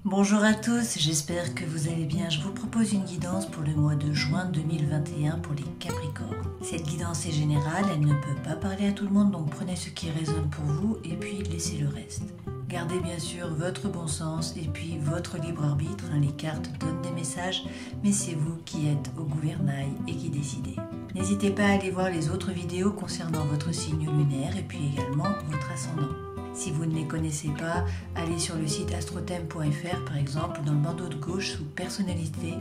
Bonjour à tous, j'espère que vous allez bien. Je vous propose une guidance pour le mois de juin 2021 pour les Capricornes. Cette guidance est générale, elle ne peut pas parler à tout le monde, donc prenez ce qui résonne pour vous et puis laissez le reste. Gardez bien sûr votre bon sens et puis votre libre arbitre. Les cartes donnent des messages, mais c'est vous qui êtes au gouvernail et qui décidez. N'hésitez pas à aller voir les autres vidéos concernant votre signe lunaire et puis également votre ascendant. Si vous ne les connaissez pas, allez sur le site astrothème.fr par exemple, dans le bandeau de gauche sous personnalité,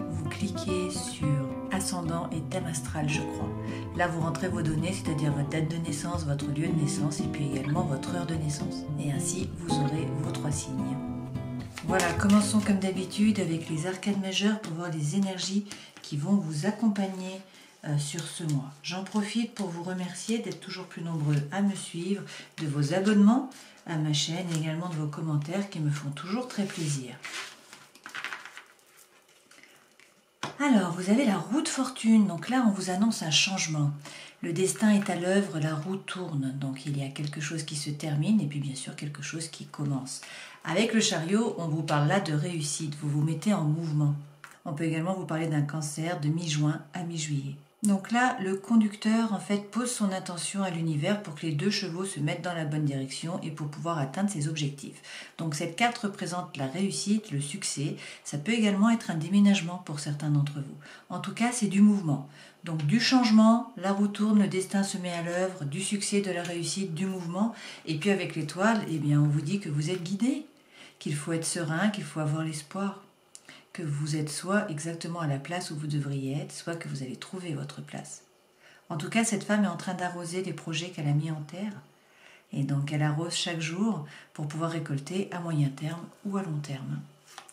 vous cliquez sur ascendant et thème astral je crois. Là vous rentrez vos données, c'est-à-dire votre date de naissance, votre lieu de naissance et puis également votre heure de naissance. Et ainsi vous aurez vos 3 signes. Voilà, commençons comme d'habitude avec les arcades majeures pour voir les énergies qui vont vous accompagner sur ce mois. J'en profite pour vous remercier d'être toujours plus nombreux à me suivre, de vos abonnements à ma chaîne et également de vos commentaires qui me font toujours très plaisir. Alors, vous avez la roue de fortune, donc là on vous annonce un changement. Le destin est à l'œuvre, la roue tourne, donc il y a quelque chose qui se termine et puis bien sûr quelque chose qui commence. Avec le chariot, on vous parle là de réussite, vous vous mettez en mouvement. On peut également vous parler d'un cancer de mi-juin à mi-juillet. Donc là, le conducteur en fait pose son intention à l'univers pour que les 2 chevaux se mettent dans la bonne direction et pour pouvoir atteindre ses objectifs. Donc cette carte représente la réussite, le succès. Ça peut également être un déménagement pour certains d'entre vous. En tout cas, c'est du mouvement. Donc du changement, la roue tourne, le destin se met à l'œuvre, du succès, de la réussite, du mouvement. Et puis avec l'étoile, eh bien, on vous dit que vous êtes guidé, qu'il faut être serein, qu'il faut avoir l'espoir. Que vous êtes soit exactement à la place où vous devriez être, soit que vous avez trouvé votre place. En tout cas, cette femme est en train d'arroser les projets qu'elle a mis en terre. Et donc, elle arrose chaque jour pour pouvoir récolter à moyen terme ou à long terme.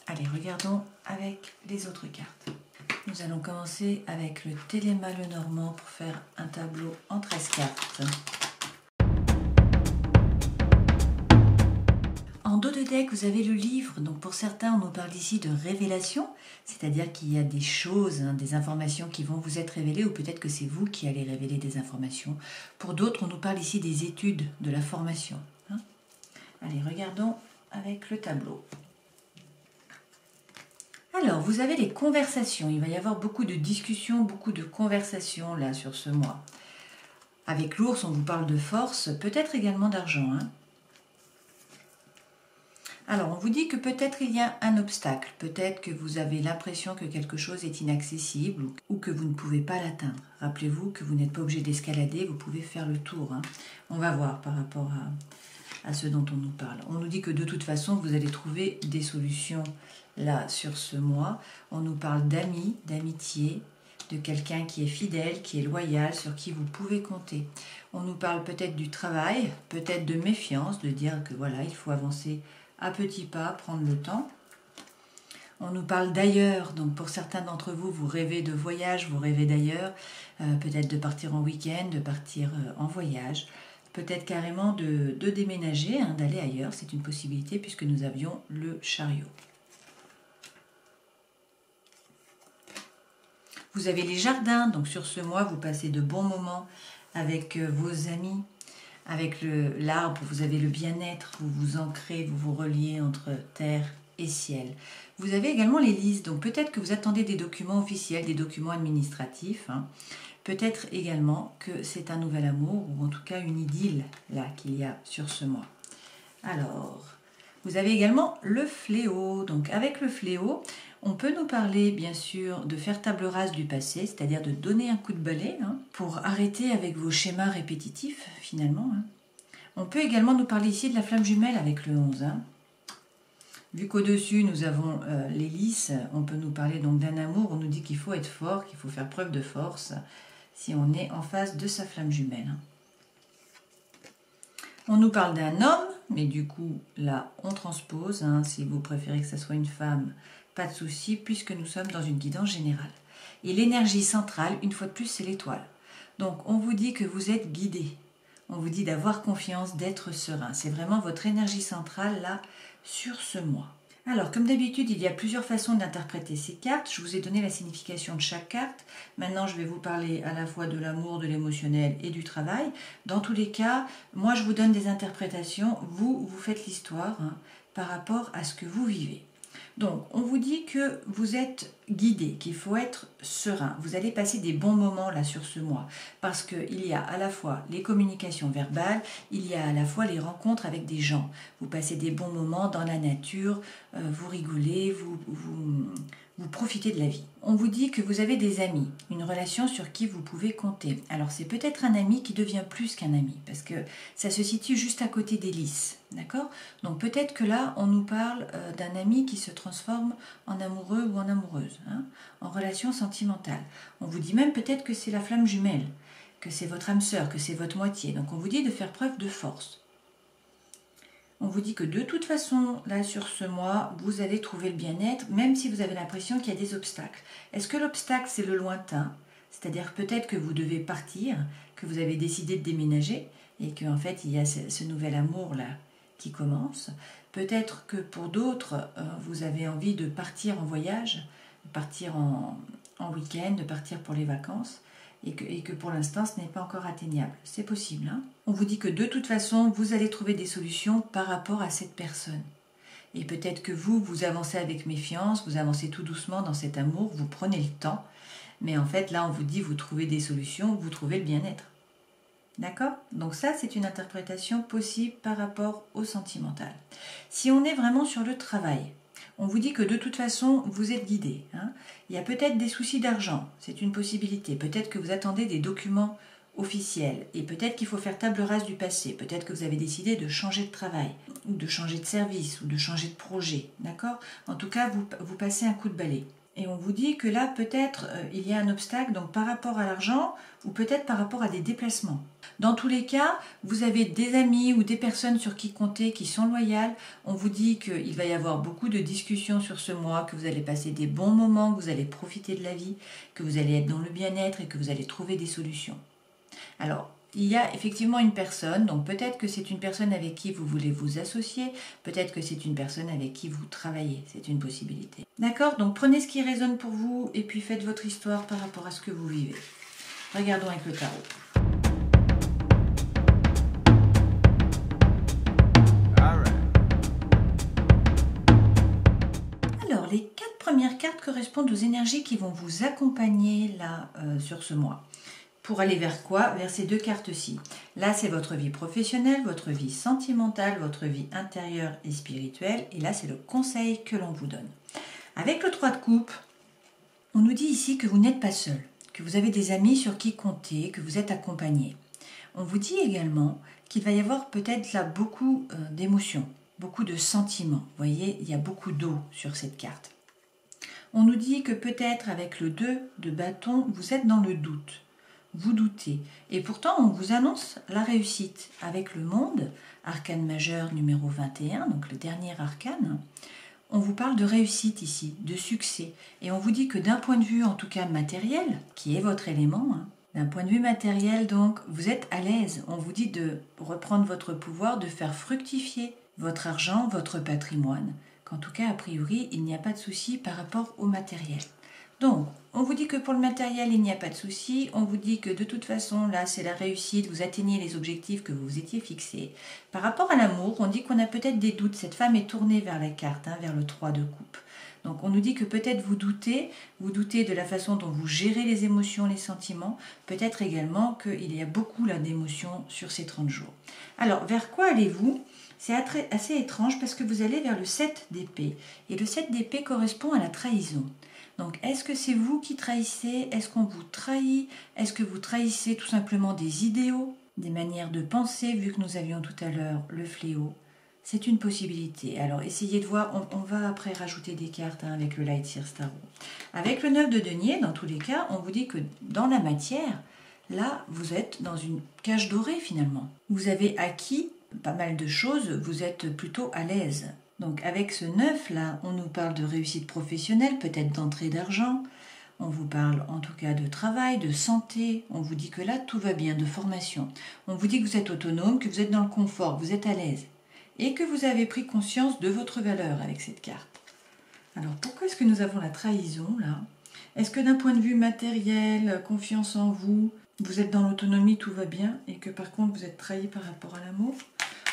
Allez, regardons avec les autres cartes. Nous allons commencer avec le Téléma Lenormand pour faire un tableau en 13 cartes. En dos de deck, vous avez le livre. Donc pour certains, on nous parle ici de révélation, c'est-à-dire qu'il y a des choses, des informations qui vont vous être révélées, ou peut-être que c'est vous qui allez révéler des informations. Pour d'autres, on nous parle ici des études, de la formation. Allez, regardons avec le tableau. Alors, vous avez les conversations. Il va y avoir beaucoup de discussions, beaucoup de conversations là sur ce mois. Avec l'ours, on vous parle de force, peut-être également d'argent. Alors, on vous dit que peut-être il y a un obstacle, peut-être que vous avez l'impression que quelque chose est inaccessible ou que vous ne pouvez pas l'atteindre. Rappelez-vous que vous n'êtes pas obligé d'escalader, vous pouvez faire le tour. On va voir par rapport à ce dont on nous parle. On nous dit que de toute façon, vous allez trouver des solutions là sur ce mois. On nous parle d'amis, d'amitié, de quelqu'un qui est fidèle, qui est loyal, sur qui vous pouvez compter. On nous parle peut-être du travail, peut-être de méfiance, de dire que voilà, il faut avancer à petits pas, prendre le temps. On nous parle d'ailleurs, donc pour certains d'entre vous, vous rêvez de voyage, vous rêvez d'ailleurs, peut-être de partir en week-end, de partir en voyage, peut-être carrément de déménager, d'aller ailleurs, c'est une possibilité puisque nous avions le chariot. Vous avez les jardins, donc sur ce mois, vous passez de bons moments avec vos amis. Avec l'arbre, vous avez le bien-être, vous vous ancrez, vous vous reliez entre terre et ciel. Vous avez également les listes, donc peut-être que vous attendez des documents officiels, des documents administratifs. Peut-être également que c'est un nouvel amour, ou en tout cas une idylle là qu'il y a sur ce mois. Alors, vous avez également le fléau. Donc avec le fléau, on peut nous parler bien sûr de faire table rase du passé, c'est-à-dire de donner un coup de balai pour arrêter avec vos schémas répétitifs finalement. On peut également nous parler ici de la flamme jumelle avec le 11. Vu qu'au-dessus nous avons l'hélice, on peut nous parler donc d'un amour, on nous dit qu'il faut être fort, qu'il faut faire preuve de force si on est en face de sa flamme jumelle. On nous parle d'un homme, mais du coup là on transpose, si vous préférez que ce soit une femme, pas de souci, puisque nous sommes dans une guidance générale. Et l'énergie centrale, une fois de plus, c'est l'étoile. Donc, on vous dit que vous êtes guidé. On vous dit d'avoir confiance, d'être serein. C'est vraiment votre énergie centrale, là, sur ce mois. Alors, comme d'habitude, il y a plusieurs façons d'interpréter ces cartes. Je vous ai donné la signification de chaque carte. Maintenant, je vais vous parler à la fois de l'amour, de l'émotionnel et du travail. Dans tous les cas, moi, je vous donne des interprétations. Vous faites l'histoire par rapport à ce que vous vivez. Donc, on vous dit que vous êtes guidé, qu'il faut être serein. Vous allez passer des bons moments là sur ce mois parce qu'il y a à la fois les communications verbales, il y a à la fois les rencontres avec des gens. Vous passez des bons moments dans la nature, vous rigolez, vous profitez de la vie. On vous dit que vous avez des amis, une relation sur qui vous pouvez compter. Alors c'est peut-être un ami qui devient plus qu'un ami, parce que ça se situe juste à côté des lys, d'accord? Donc peut-être que là, on nous parle d'un ami qui se transforme en amoureux ou en amoureuse, hein, en relation sentimentale. On vous dit même peut-être que c'est la flamme jumelle, que c'est votre âme sœur, que c'est votre moitié. Donc on vous dit de faire preuve de force. On vous dit que de toute façon, là sur ce mois, vous allez trouver le bien-être, même si vous avez l'impression qu'il y a des obstacles. Est-ce que l'obstacle, c'est le lointain? C'est-à-dire peut-être que vous devez partir, que vous avez décidé de déménager, et qu'en fait, il y a ce nouvel amour-là qui commence. Peut-être que pour d'autres, vous avez envie de partir en voyage, de partir en week-end, de partir pour les vacances. Et que pour l'instant, ce n'est pas encore atteignable. C'est possible. Hein? On vous dit que de toute façon, vous allez trouver des solutions par rapport à cette personne. Et peut-être que vous avancez avec méfiance, vous avancez tout doucement dans cet amour, vous prenez le temps. Mais en fait, là, on vous dit, vous trouvez des solutions, vous trouvez le bien-être. D'accord? Donc ça, c'est une interprétation possible par rapport au sentimental. Si on est vraiment sur le travail, on vous dit que de toute façon, vous êtes guidé. Hein. Il y a peut-être des soucis d'argent, c'est une possibilité. Peut-être que vous attendez des documents officiels et peut-être qu'il faut faire table rase du passé. Peut-être que vous avez décidé de changer de travail ou de changer de service ou de changer de projet. D'accord? En tout cas, vous passez un coup de balai. Et on vous dit que là, peut-être, il y a un obstacle donc par rapport à l'argent ou peut-être par rapport à des déplacements. Dans tous les cas, vous avez des amis ou des personnes sur qui compter qui sont loyales. On vous dit qu'il va y avoir beaucoup de discussions sur ce mois, que vous allez passer des bons moments, que vous allez profiter de la vie, que vous allez être dans le bien-être et que vous allez trouver des solutions. Alors, il y a effectivement une personne, donc peut-être que c'est une personne avec qui vous voulez vous associer, peut-être que c'est une personne avec qui vous travaillez, c'est une possibilité. D'accord? Donc prenez ce qui résonne pour vous et puis faites votre histoire par rapport à ce que vous vivez. Regardons avec le tarot. Alors, les 4 premières cartes correspondent aux énergies qui vont vous accompagner là sur ce mois. Pour aller vers quoi? Vers ces 2 cartes-ci. Là, c'est votre vie professionnelle, votre vie sentimentale, votre vie intérieure et spirituelle. Et là, c'est le conseil que l'on vous donne. Avec le 3 de coupe, on nous dit ici que vous n'êtes pas seul, que vous avez des amis sur qui compter, que vous êtes accompagné. On vous dit également qu'il va y avoir peut-être là beaucoup d'émotions, beaucoup de sentiments. Vous voyez, il y a beaucoup d'eau sur cette carte. On nous dit que peut-être avec le 2 de bâton, vous êtes dans le doute. Vous doutez. Et pourtant, on vous annonce la réussite avec le monde, arcane majeur numéro 21, donc le dernier arcane. On vous parle de réussite ici, de succès. Et on vous dit que d'un point de vue, en tout cas matériel, qui est votre élément, hein, d'un point de vue matériel, donc, vous êtes à l'aise. On vous dit de reprendre votre pouvoir, de faire fructifier votre argent, votre patrimoine. Qu'en tout cas, a priori, il n'y a pas de souci par rapport au matériel. Donc, on vous dit que pour le matériel, il n'y a pas de souci. On vous dit que de toute façon, là, c'est la réussite. Vous atteignez les objectifs que vous vous étiez fixés. Par rapport à l'amour, on dit qu'on a peut-être des doutes. Cette femme est tournée vers la carte, hein, vers le 3 de coupe. Donc, on nous dit que peut-être vous doutez de la façon dont vous gérez les émotions, les sentiments. Peut-être également qu'il y a beaucoup là d'émotions sur ces 30 jours. Alors, vers quoi allez-vous ? C'est assez étrange parce que vous allez vers le 7 d'épée. Et le 7 d'épée correspond à la trahison. Donc, est-ce que c'est vous qui trahissez? Est-ce qu'on vous trahit? Est-ce que vous trahissez tout simplement des idéaux, des manières de penser, vu que nous avions tout à l'heure le fléau? C'est une possibilité. Alors, essayez de voir. On va après rajouter des cartes hein, avec le Light Seers Tarot. Avec le 9 de denier, dans tous les cas, on vous dit que dans la matière, là, vous êtes dans une cage dorée finalement. Vous avez acquis pas mal de choses, vous êtes plutôt à l'aise. Donc avec ce 9 là, on nous parle de réussite professionnelle, peut-être d'entrée d'argent, on vous parle en tout cas de travail, de santé, on vous dit que là tout va bien, de formation. On vous dit que vous êtes autonome, que vous êtes dans le confort, que vous êtes à l'aise et que vous avez pris conscience de votre valeur avec cette carte. Alors pourquoi est-ce que nous avons la trahison là? Est-ce que d'un point de vue matériel, confiance en vous, vous êtes dans l'autonomie, tout va bien et que par contre vous êtes trahi par rapport à l'amour?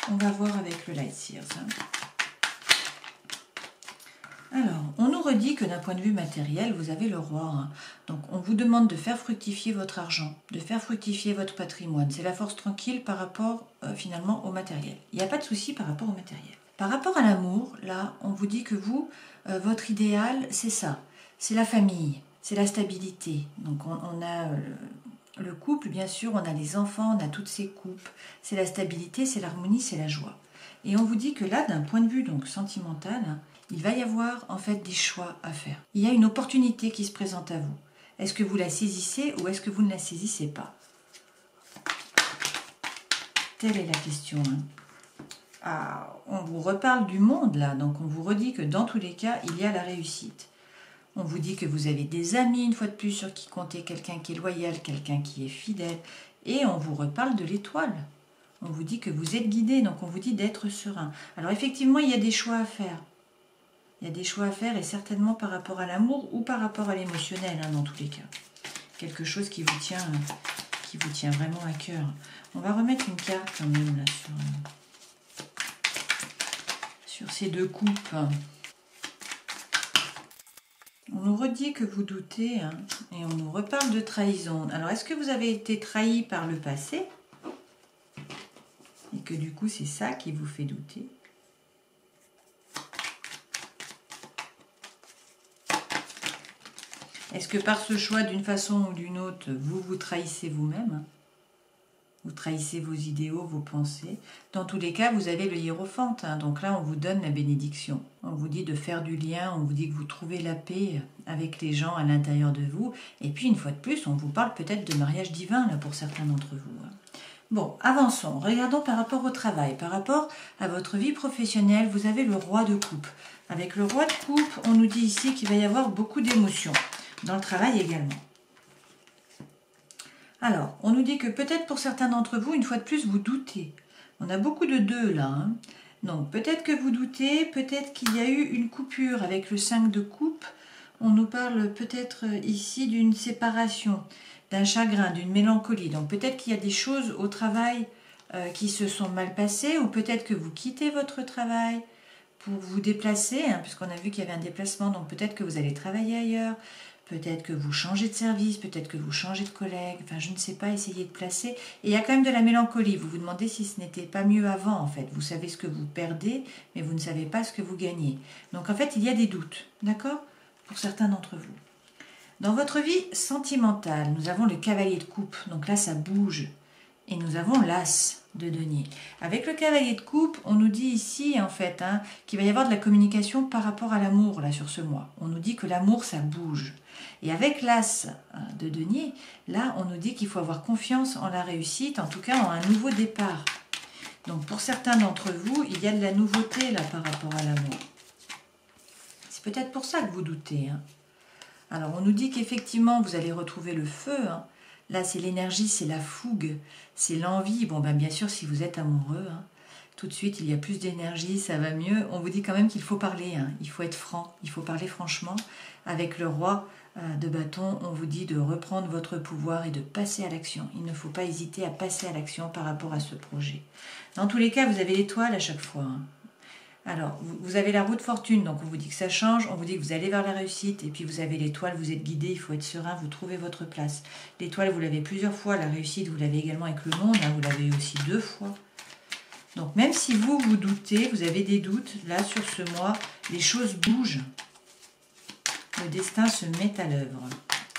On va voir avec le Light Seers. Hein. Alors, on nous redit que d'un point de vue matériel, vous avez le roi. Hein. Donc, on vous demande de faire fructifier votre argent, de faire fructifier votre patrimoine. C'est la force tranquille par rapport finalement au matériel. Il n'y a pas de souci par rapport au matériel. Par rapport à l'amour, là, on vous dit que vous, votre idéal, c'est ça. C'est la famille, c'est la stabilité. Donc, on a le couple, bien sûr, on a les enfants, on a toutes ces coupes. C'est la stabilité, c'est l'harmonie, c'est la joie. Et on vous dit que là, d'un point de vue donc sentimental, hein, il va y avoir en fait des choix à faire. Il y a une opportunité qui se présente à vous. Est-ce que vous la saisissez ou est-ce que vous ne la saisissez pas? Telle est la question. Hein. Ah, on vous reparle du monde là, donc on vous redit que dans tous les cas, il y a la réussite. On vous dit que vous avez des amis, une fois de plus, sur qui compter, quelqu'un qui est loyal, quelqu'un qui est fidèle. Et on vous reparle de l'étoile. On vous dit que vous êtes guidé, donc on vous dit d'être serein. Alors effectivement, il y a des choix à faire. Il y a des choix à faire et certainement par rapport à l'amour ou par rapport à l'émotionnel, hein, dans tous les cas. Quelque chose qui vous tient vraiment à cœur. On va remettre une carte quand même là sur ces deux coupes. On nous redit que vous doutez hein, et on nous reparle de trahison. Alors, est-ce que vous avez été trahi par le passé et que du coup, c'est ça qui vous fait douter? Est-ce que par ce choix, d'une façon ou d'une autre, vous vous trahissez vous-même? Vous trahissez vos idéaux, vos pensées. Dans tous les cas, vous avez le hiérophante. Hein, donc là, on vous donne la bénédiction. On vous dit de faire du lien, on vous dit que vous trouvez la paix avec les gens à l'intérieur de vous. Et puis, une fois de plus, on vous parle peut-être de mariage divin là, pour certains d'entre vous. Hein. Bon, avançons. Regardons par rapport au travail. Par rapport à votre vie professionnelle, vous avez le roi de coupe. Avec le roi de coupe, on nous dit ici qu'il va y avoir beaucoup d'émotions. Dans le travail également. Alors, on nous dit que peut-être pour certains d'entre vous, une fois de plus, vous doutez. On a beaucoup de deux là. Hein. Donc, peut-être que vous doutez, peut-être qu'il y a eu une coupure avec le 5 de coupe. On nous parle peut-être ici d'une séparation, d'un chagrin, d'une mélancolie. Donc, peut-être qu'il y a des choses au travail qui se sont mal passées ou peut-être que vous quittez votre travail pour vous déplacer, hein, puisqu'on a vu qu'il y avait un déplacement, donc peut-être que vous allez travailler ailleurs. Peut-être que vous changez de service, peut-être que vous changez de collègue, enfin je ne sais pas, essayez de placer. Et il y a quand même de la mélancolie, vous vous demandez si ce n'était pas mieux avant en fait. Vous savez ce que vous perdez, mais vous ne savez pas ce que vous gagnez. Donc en fait il y a des doutes, d'accord? Pour certains d'entre vous. Dans votre vie sentimentale, nous avons le cavalier de coupe, donc là ça bouge. Et nous avons l'as de denier. Avec le cavalier de coupe, on nous dit ici en fait hein, qu'il va y avoir de la communication par rapport à l'amour là sur ce mois. On nous dit que l'amour ça bouge. Et avec l'as de denier, là on nous dit qu'il faut avoir confiance en la réussite, en tout cas en un nouveau départ. Donc pour certains d'entre vous, il y a de la nouveauté là par rapport à l'amour. C'est peut-être pour ça que vous doutez. Hein. Alors on nous dit qu'effectivement vous allez retrouver le feu. Hein. Là c'est l'énergie, c'est la fougue, c'est l'envie. Bon ben bien sûr si vous êtes amoureux, hein, tout de suite il y a plus d'énergie, ça va mieux. On vous dit quand même qu'il faut parler, hein. Il faut être franc, il faut parler franchement. Avec le roi de bâton, on vous dit de reprendre votre pouvoir et de passer à l'action. Il ne faut pas hésiter à passer à l'action par rapport à ce projet. Dans tous les cas, vous avez l'étoile à chaque fois. Hein. Alors, vous avez la roue de fortune, donc on vous dit que ça change, on vous dit que vous allez vers la réussite, et puis vous avez l'étoile, vous êtes guidé, il faut être serein, vous trouvez votre place. L'étoile, vous l'avez plusieurs fois, la réussite, vous l'avez également avec le monde, hein, vous l'avez eu aussi 2 fois. Donc même si vous doutez, vous avez des doutes, là sur ce mois, les choses bougent. Le destin se met à l'œuvre.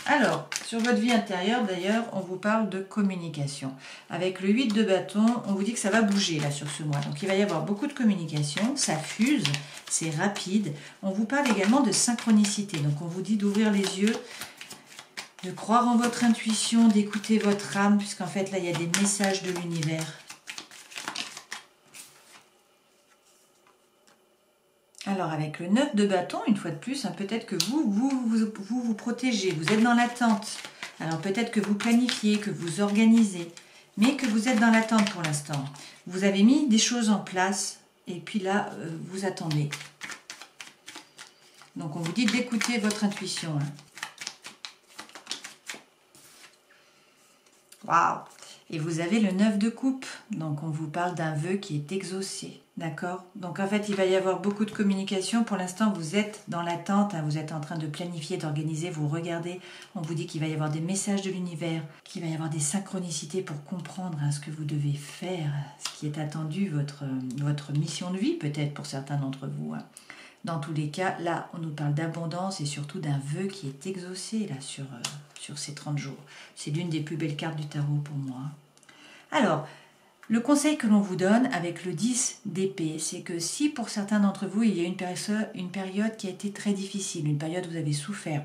Alors, sur votre vie intérieure, d'ailleurs, on vous parle de communication. Avec le 8 de bâton, on vous dit que ça va bouger, là, sur ce mois. Donc, il va y avoir beaucoup de communication, ça fuse, c'est rapide. On vous parle également de synchronicité. Donc, on vous dit d'ouvrir les yeux, de croire en votre intuition, d'écouter votre âme, puisqu'en fait, là, il y a des messages de l'univers. Alors, avec le 9 de bâton, une fois de plus, hein, peut-être que vous protégez, vous êtes dans l'attente. Alors, peut-être que vous planifiez, que vous organisez, mais que vous êtes dans l'attente pour l'instant. Vous avez mis des choses en place, et puis là, vous attendez. Donc, on vous dit d'écouter votre intuition. Hein. Waouh! Et vous avez le 9 de coupe, donc on vous parle d'un vœu qui est exaucé, d'accord? Donc en fait, il va y avoir beaucoup de communication. Pour l'instant, vous êtes dans l'attente, hein, vous êtes en train de planifier, d'organiser, vous regardez. On vous dit qu'il va y avoir des messages de l'univers, qu'il va y avoir des synchronicités pour comprendre ce que vous devez faire, ce qui est attendu, votre mission de vie peut-être pour certains d'entre vous. Hein. Dans tous les cas, là, on nous parle d'abondance et surtout d'un vœu qui est exaucé là sur ces 30 jours. C'est l'une des plus belles cartes du tarot pour moi. Alors, le conseil que l'on vous donne avec le 10 d'épée, c'est que si pour certains d'entre vous, il y a une période qui a été très difficile, une période où vous avez souffert,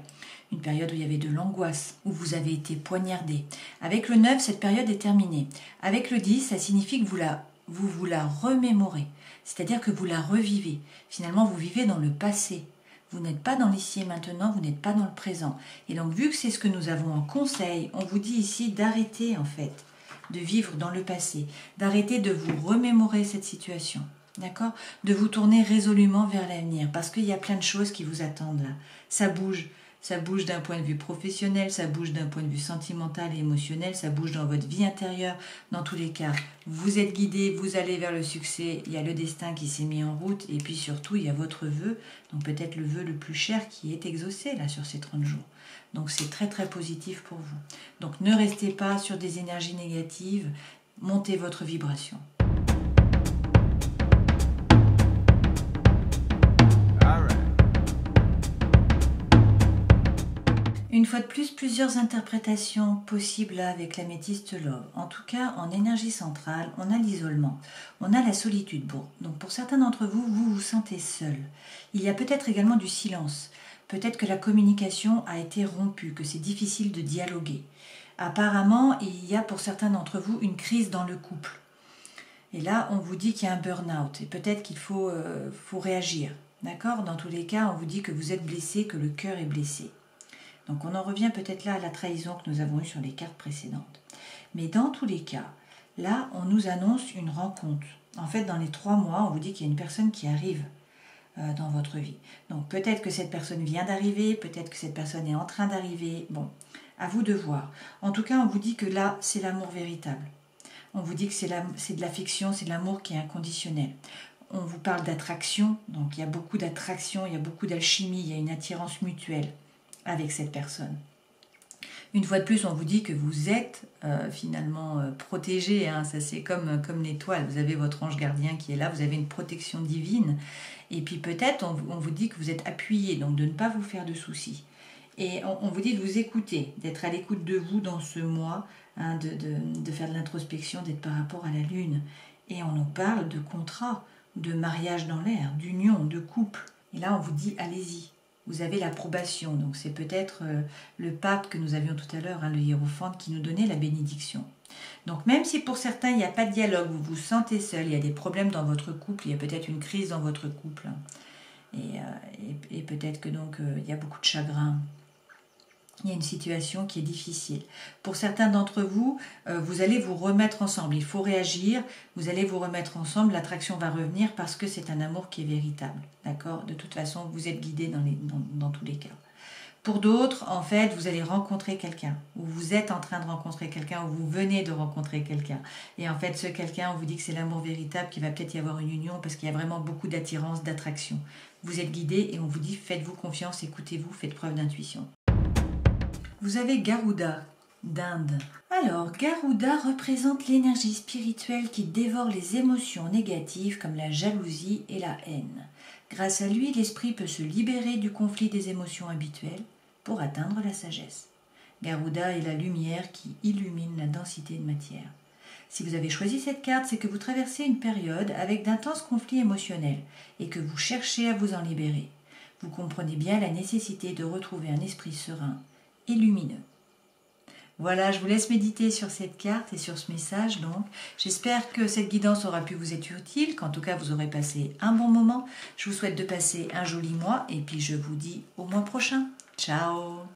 une période où il y avait de l'angoisse, où vous avez été poignardé. Avec le 9, cette période est terminée. Avec le 10, ça signifie que vous la remémorez, c'est-à-dire que vous la revivez. Finalement, vous vivez dans le passé. Vous n'êtes pas dans l'ici et maintenant, vous n'êtes pas dans le présent. Et donc, vu que c'est ce que nous avons en conseil, on vous dit ici d'arrêter en fait de vivre dans le passé, d'arrêter de vous remémorer cette situation, d'accord? De vous tourner résolument vers l'avenir, parce qu'il y a plein de choses qui vous attendent là. Ça bouge d'un point de vue professionnel, ça bouge d'un point de vue sentimental et émotionnel, ça bouge dans votre vie intérieure. Dans tous les cas, vous êtes guidé, vous allez vers le succès, il y a le destin qui s'est mis en route, et puis surtout, il y a votre vœu, donc peut-être le vœu le plus cher qui est exaucé là sur ces 30 jours. Donc c'est très très positif pour vous. Donc ne restez pas sur des énergies négatives, montez votre vibration. Une fois de plus, plusieurs interprétations possibles avec l'améthyste love. En tout cas, en énergie centrale, on a l'isolement, on a la solitude. Bon, donc pour certains d'entre vous, vous vous sentez seul. Il y a peut-être également du silence. Peut-être que la communication a été rompue, que c'est difficile de dialoguer. Apparemment, il y a pour certains d'entre vous une crise dans le couple. Et là, on vous dit qu'il y a un burn-out et peut-être qu'il faut réagir. D'accord? Dans tous les cas, on vous dit que vous êtes blessé, que le cœur est blessé. Donc on en revient peut-être là à la trahison que nous avons eue sur les cartes précédentes. Mais dans tous les cas, là, on nous annonce une rencontre. En fait, dans les 3 mois, on vous dit qu'il y a une personne qui arrive dans votre vie. Donc peut-être que cette personne vient d'arriver, peut-être que cette personne est en train d'arriver. Bon, à vous de voir. En tout cas, on vous dit que là, c'est l'amour véritable. On vous dit que c'est de l'affection, c'est de l'amour qui est inconditionnel. On vous parle d'attraction, donc il y a beaucoup d'attraction, il y a beaucoup d'alchimie, il y a une attirance mutuelle avec cette personne. Une fois de plus, on vous dit que vous êtes finalement protégé. Hein. Ça, c'est comme l'étoile. Vous avez votre ange gardien qui est là. Vous avez une protection divine. Et puis peut-être, on vous dit que vous êtes appuyé, donc de ne pas vous faire de soucis. Et on vous dit de vous écouter, d'être à l'écoute de vous dans ce mois, hein, de faire de l'introspection, d'être par rapport à la lune. Et on nous parle de contrat, de mariage dans l'air, d'union, de couple. Et là, on vous dit allez-y. Vous avez l'approbation, donc c'est peut-être le pape que nous avions tout à l'heure, hein, le hiérophante, qui nous donnait la bénédiction. Donc même si pour certains il n'y a pas de dialogue, vous vous sentez seul, il y a des problèmes dans votre couple, il y a peut-être une crise dans votre couple, hein, et peut-être que donc il y a beaucoup de chagrin. Il y a une situation qui est difficile. Pour certains d'entre vous, vous allez vous remettre ensemble. Il faut réagir, vous allez vous remettre ensemble, l'attraction va revenir parce que c'est un amour qui est véritable. D'accord? De toute façon, vous êtes guidé dans tous les cas. Pour d'autres, en fait, vous allez rencontrer quelqu'un, ou vous êtes en train de rencontrer quelqu'un, ou vous venez de rencontrer quelqu'un. Et en fait, ce quelqu'un, on vous dit que c'est l'amour véritable, qu'il va peut-être y avoir une union, parce qu'il y a vraiment beaucoup d'attirance, d'attraction. Vous êtes guidé et on vous dit, faites-vous confiance, écoutez-vous, faites preuve d'intuition. Vous avez Garuda d'Inde. Alors, Garuda représente l'énergie spirituelle qui dévore les émotions négatives comme la jalousie et la haine. Grâce à lui, l'esprit peut se libérer du conflit des émotions habituelles pour atteindre la sagesse. Garuda est la lumière qui illumine la densité de matière. Si vous avez choisi cette carte, c'est que vous traversez une période avec d'intenses conflits émotionnels et que vous cherchez à vous en libérer. Vous comprenez bien la nécessité de retrouver un esprit serein et lumineux. Voilà, je vous laisse méditer sur cette carte et sur ce message. Donc, j'espère que cette guidance aura pu vous être utile, qu'en tout cas vous aurez passé un bon moment. Je vous souhaite de passer un joli mois et puis je vous dis au mois prochain. Ciao!